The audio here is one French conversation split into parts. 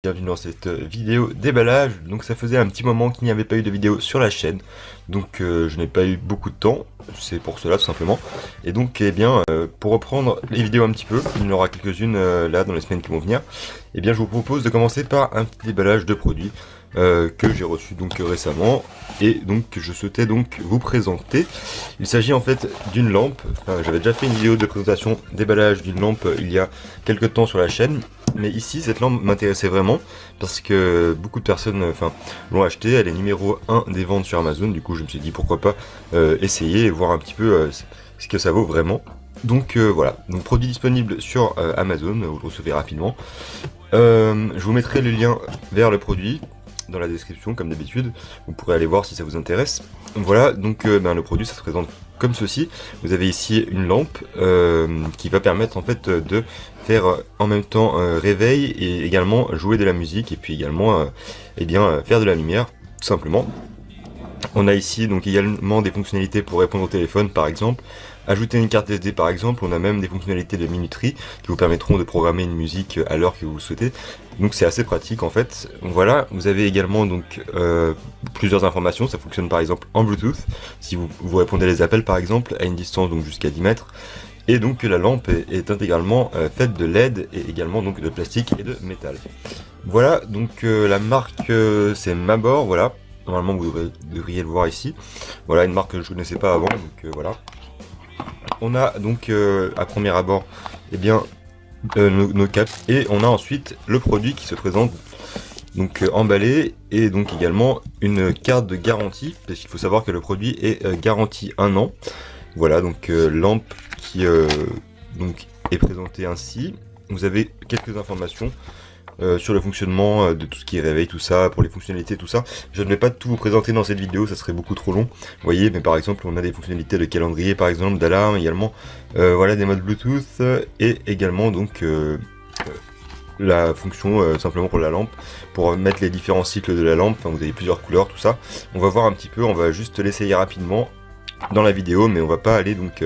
Bienvenue dans cette vidéo déballage. Donc ça faisait un petit moment qu'il n'y avait pas eu de vidéo sur la chaîne, donc je n'ai pas eu beaucoup de temps, c'est pour cela tout simplement. Et donc pour reprendre les vidéos un petit peu, il y en aura quelques-unes là dans les semaines qui vont venir. Et bien je vous propose de commencer par un petit déballage de produits que j'ai reçu donc récemment et donc que je souhaitais donc vous présenter. Il s'agit en fait d'une lampe. J'avais déjà fait une vidéo de présentation déballage d'une lampe il y a quelques temps sur la chaîne. Mais ici, cette lampe m'intéressait vraiment parce que beaucoup de personnes l'ont achetée. Elle est numéro 1 des ventes sur Amazon. Du coup, je me suis dit pourquoi pas essayer et voir un petit peu ce que ça vaut vraiment. Donc voilà, donc produit disponible sur Amazon, vous le recevez rapidement. Je vous mettrai le lien vers le produit dans la description comme d'habitude. Vous pourrez aller voir si ça vous intéresse. Voilà, donc le produit ça se présente comme ceci. Vous avez ici une lampe qui va permettre en fait de faire en même temps réveil et également jouer de la musique et puis également faire de la lumière tout simplement. On a ici donc également des fonctionnalités pour répondre au téléphone par exemple, ajouter une carte SD par exemple. On a même des fonctionnalités de minuterie qui vous permettront de programmer une musique à l'heure que vous souhaitez. Donc c'est assez pratique en fait. Voilà, vous avez également donc plusieurs informations. Ça fonctionne par exemple en Bluetooth si vous répondez à les appels par exemple à une distance donc jusqu'à 10 mètres. Et donc la lampe est intégralement faite de LED et également donc de plastique et de métal. Voilà, donc la marque c'est Mabor, voilà. Normalement vous devriez le voir ici. Voilà, une marque que je ne connaissais pas avant, donc voilà. On a donc à premier abord nos capes et on a ensuite le produit qui se présente donc emballé et donc également une carte de garantie parce qu'il faut savoir que le produit est garanti 1 an. Voilà, donc lampe qui donc est présentée ainsi. Vous avez quelques informations sur le fonctionnement de tout ce qui est réveil, tout ça, pour les fonctionnalités, tout ça. Je ne vais pas tout vous présenter dans cette vidéo, ça serait beaucoup trop long. Vous voyez, mais par exemple, on a des fonctionnalités de calendrier, par exemple, d'alarme également. Voilà, des modes Bluetooth et également donc la fonction simplement pour la lampe, pour mettre les différents cycles de la lampe. Enfin, vous avez plusieurs couleurs, tout ça. On va voir un petit peu, on va juste l'essayer rapidement dans la vidéo, mais on va pas aller donc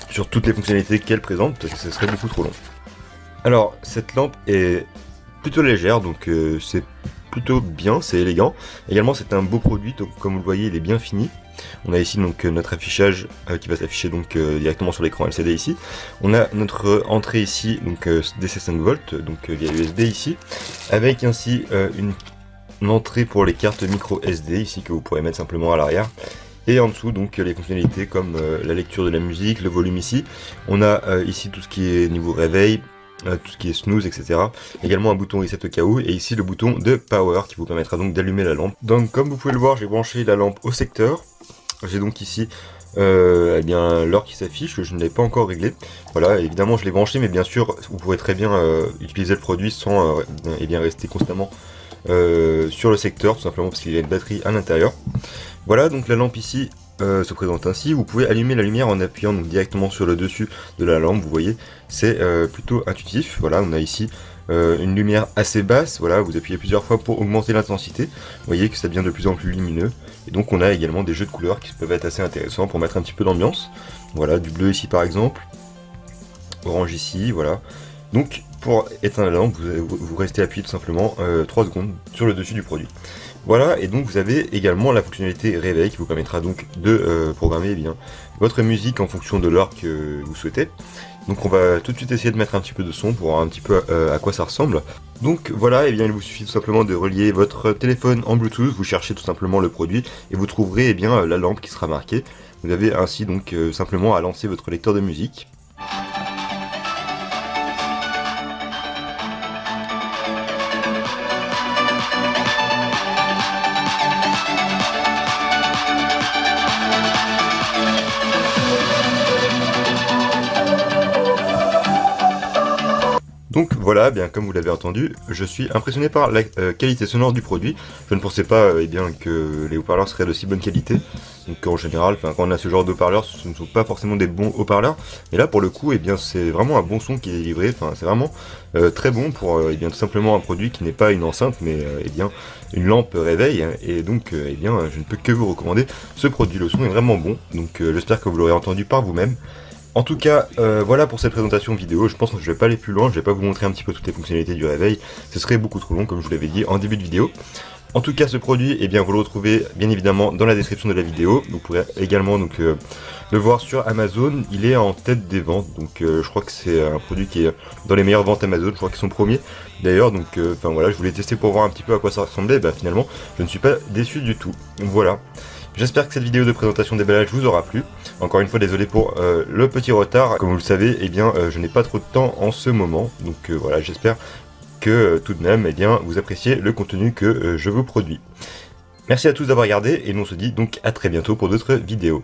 sur toutes les fonctionnalités qu'elle présente, parce que ce serait beaucoup trop long. Alors, cette lampe est plutôt légère, donc c'est plutôt bien, c'est élégant. Également, c'est un beau produit, donc comme vous le voyez, il est bien fini. On a ici donc notre affichage qui va s'afficher donc directement sur l'écran LCD ici. On a notre entrée ici, donc DC 5 volts, donc via USB ici, avec ainsi une entrée pour les cartes micro SD ici que vous pourrez mettre simplement à l'arrière. Et en dessous donc les fonctionnalités comme la lecture de la musique, le volume ici. On a ici tout ce qui est niveau réveil, tout ce qui est snooze, etc. Également un bouton reset au cas où, et ici le bouton de power qui vous permettra donc d'allumer la lampe. Donc comme vous pouvez le voir, j'ai branché la lampe au secteur. J'ai donc ici l'heure qui s'affiche, que je ne l'ai pas encore réglé. Voilà, évidemment je l'ai branché, mais bien sûr vous pourrez très bien utiliser le produit sans rester constamment sur le secteur, tout simplement parce qu'il y a une batterie à l'intérieur. Voilà, donc la lampe ici se présente ainsi. Vous pouvez allumer la lumière en appuyant donc directement sur le dessus de la lampe, vous voyez, c'est plutôt intuitif. Voilà, on a ici une lumière assez basse, voilà, vous appuyez plusieurs fois pour augmenter l'intensité, vous voyez que ça devient de plus en plus lumineux, et donc on a également des jeux de couleurs qui peuvent être assez intéressants pour mettre un petit peu d'ambiance. Voilà, du bleu ici par exemple, orange ici, voilà. Donc pour éteindre la lampe, vous restez appuyé tout simplement 3 secondes sur le dessus du produit. Voilà, et donc vous avez également la fonctionnalité réveil qui vous permettra donc de programmer votre musique en fonction de l'heure que vous souhaitez. Donc on va tout de suite essayer de mettre un petit peu de son pour voir un petit peu à quoi ça ressemble. Donc voilà, il vous suffit tout simplement de relier votre téléphone en Bluetooth, vous cherchez tout simplement le produit et vous trouverez la lampe qui sera marquée. Vous avez ainsi donc simplement à lancer votre lecteur de musique. Donc voilà, comme vous l'avez entendu, je suis impressionné par la qualité sonore du produit. Je ne pensais pas que les haut-parleurs seraient de si bonne qualité. Donc en général, quand on a ce genre de haut-parleurs, ce ne sont pas forcément des bons haut-parleurs. Mais là pour le coup, c'est vraiment un bon son qui est livré. C'est vraiment très bon pour tout simplement un produit qui n'est pas une enceinte, mais une lampe réveil. Et donc je ne peux que vous recommander ce produit. Le son est vraiment bon. Donc j'espère que vous l'aurez entendu par vous-même. En tout cas, voilà pour cette présentation vidéo. Je pense que je vais pas aller plus loin, je vais pas vous montrer un petit peu toutes les fonctionnalités du réveil, ce serait beaucoup trop long comme je vous l'avais dit en début de vidéo. En tout cas, ce produit, eh bien, vous le retrouvez bien évidemment dans la description de la vidéo. Vous pourrez également donc, le voir sur Amazon. Il est en tête des ventes, donc je crois que c'est un produit qui est dans les meilleures ventes Amazon. Je crois qu'ils sont premiers d'ailleurs. Donc, enfin voilà, je voulais tester pour voir un petit peu à quoi ça ressemblait. Bah finalement, je ne suis pas déçu du tout. Voilà. J'espère que cette vidéo de présentation déballage vous aura plu. Encore une fois, désolé pour le petit retard. Comme vous le savez, eh bien, je n'ai pas trop de temps en ce moment. Donc voilà, j'espère que tout de même, eh bien, vous appréciez le contenu que je vous produis. Merci à tous d'avoir regardé et nous on se dit donc à très bientôt pour d'autres vidéos.